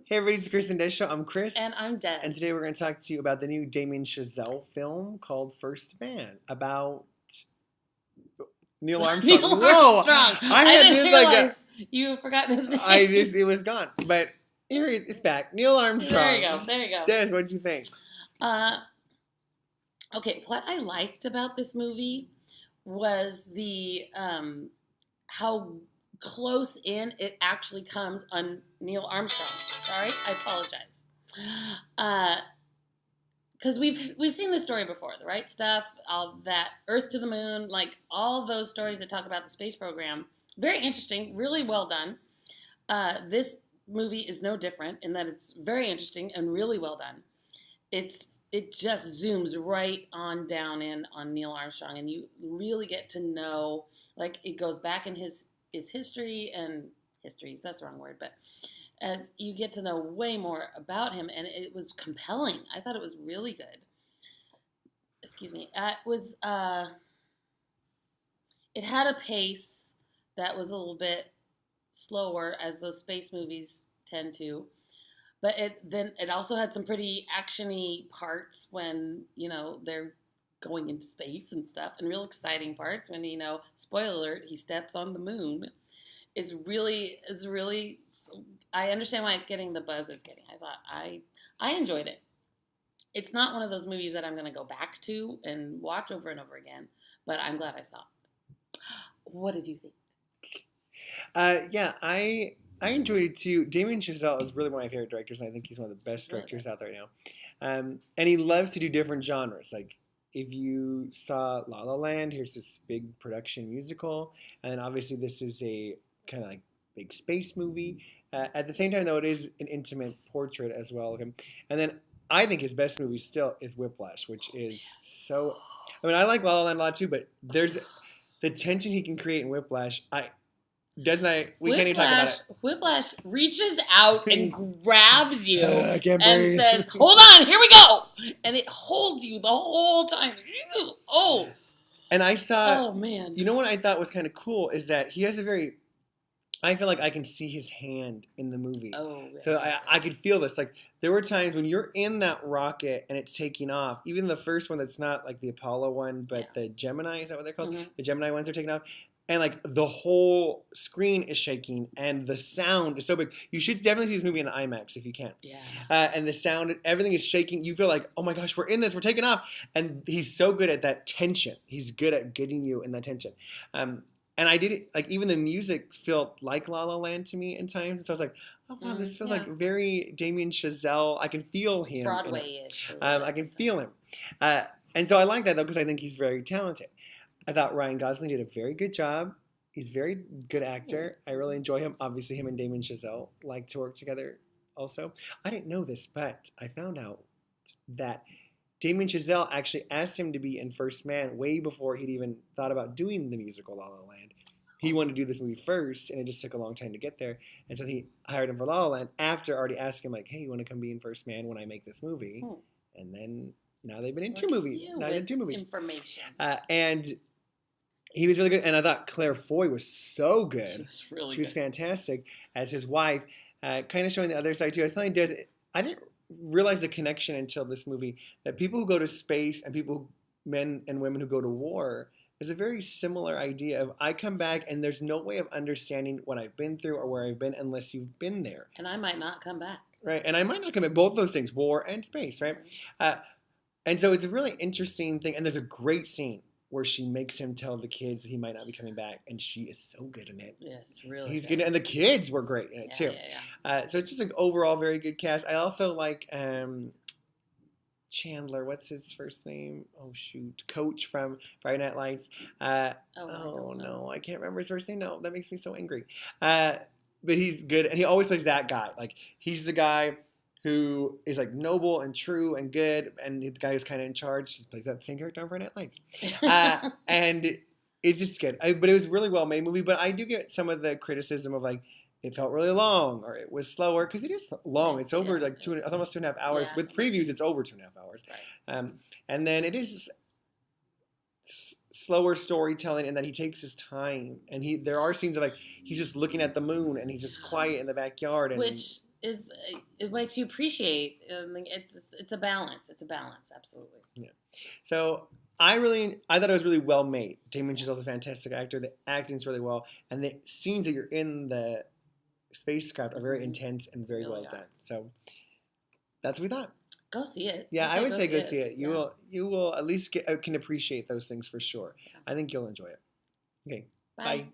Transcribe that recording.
Hey everybody, it's Chris and Des Show. I'm Chris. And I'm Des. And today we're going to talk to you about the new Damien Chazelle film called First Man, about Neil Armstrong. Neil Whoa! Armstrong. I didn't realize you forgot his name. It was gone. But here it's back. Neil Armstrong. There you go. Des, what did you think? Okay, what I liked about this movie was the how close in it actually comes on Neil Armstrong. Sorry, I apologize. Because we've seen this story before, the right stuff, all that Earth to the Moon, like all those stories that talk about the space program. Very interesting, really well done. This movie is no different in that it's very interesting and really well done. It just zooms right on down in on Neil Armstrong, and you really get to know, like, it goes back in his history, and histories, that's the wrong word, but as you get to know way more about him, and it was compelling. I thought it was really good. Excuse me. It had a pace that was a little bit slower, as those space movies tend to. But it also had some pretty actiony parts when, they're going into space and stuff, and real exciting parts when, spoiler alert, he steps on the moon. It's really, I understand why it's getting the buzz it's getting. I enjoyed it. It's not one of those movies that I'm going to go back to and watch over and over again, but I'm glad I saw it. What did you think? Yeah, I enjoyed it too. Damien Chazelle is really one of my favorite directors, and I think he's one of the best directors out there now. And he loves to do different genres. Like, if you saw La La Land, here's this big production musical, and then obviously this is a kind of like big space movie. At the same time, though, it is an intimate portrait as well of him. And then I think his best movie still is Whiplash, which is so. I mean, I like La La Land a lot too, but there's the tension he can create in Whiplash. We can't even talk about it. Whiplash reaches out and grabs you I can't and breathe. says, "Hold on, here we go," and it holds you the whole time. Oh. And I saw. Oh man. You know what I thought was kind of cool is that he has a very. I feel like I can see his hand in the movie. Oh. Really? So I could feel this. Like, there were times when you're in that rocket and it's taking off. Even the first one that's not like the Apollo one, but the Gemini, is that what they're called? Mm-hmm. The Gemini ones are taking off. And, like, the whole screen is shaking and the sound is so big. You should definitely see this movie in IMAX if you can. Yeah. And the sound, everything is shaking. You feel like, oh my gosh, we're in this. We're taking off. And he's so good at that tension. He's good at getting you in that tension. And I did it, like, even the music felt like La La Land to me in times. And so I was like, oh, wow, this feels like very Damien Chazelle. I can feel him. Broadway-ish. I can feel him. And so I like that, though, because I think he's very talented. I thought Ryan Gosling did a very good job. He's a very good actor. I really enjoy him. Obviously, him and Damien Chazelle like to work together also. I didn't know this, but I found out that Damien Chazelle actually asked him to be in First Man way before he'd even thought about doing the musical La La Land. He wanted to do this movie first, and it just took a long time to get there. And so he hired him for La La Land after already asking him, like, hey, you want to come be in First Man when I make this movie? And then now they've been in two movies. Information. And he was really good. And I thought Claire Foy was so good. She was fantastic as his wife, kind of showing the other side, too. I was telling Des, I didn't realize the connection until this movie that people who go to space and men and women who go to war, there's a very similar idea of I come back and there's no way of understanding what I've been through or where I've been unless you've been there. And I might not come back. Right. And I might not come back. Both those things, war and space, right? And so it's a really interesting thing. And there's a great scene where she makes him tell the kids that he might not be coming back, and she is so good in it. Yeah, it's really He's good. And the kids were great in it, too. Yeah. So it's just an overall very good cast. I also like Chandler. What's his first name? Oh, shoot. Coach from Friday Night Lights. No, I can't remember his first name. No, that makes me so angry. But he's good, and he always plays that guy. Like, he's the guy who is like noble and true and good, and the guy who's kind of in charge just plays that same character on Friday Night Lights. And it's just good. But it was a really well-made movie, but I do get some of the criticism of, like, it felt really long or it was slower, because it is long. It's over it's almost 2.5 hours. Yeah, with previews, it's over 2.5 hours. Right. And then it is slower storytelling, and that he takes his time, and there are scenes of, like, he's just looking at the moon and he's just quiet in the backyard, and which it makes you appreciate. It's a balance. It's a balance, absolutely. Yeah. So I thought it was really well made. Damien Chazelle's a fantastic actor. The acting's really well, and the scenes that you're in the spacecraft are very intense and very Really well are. done. So that's what we thought. Go see it. Yeah, I would say go see it. Yeah. You will at least can appreciate those things for sure. Yeah. I think you'll enjoy it. Okay, Bye. bye.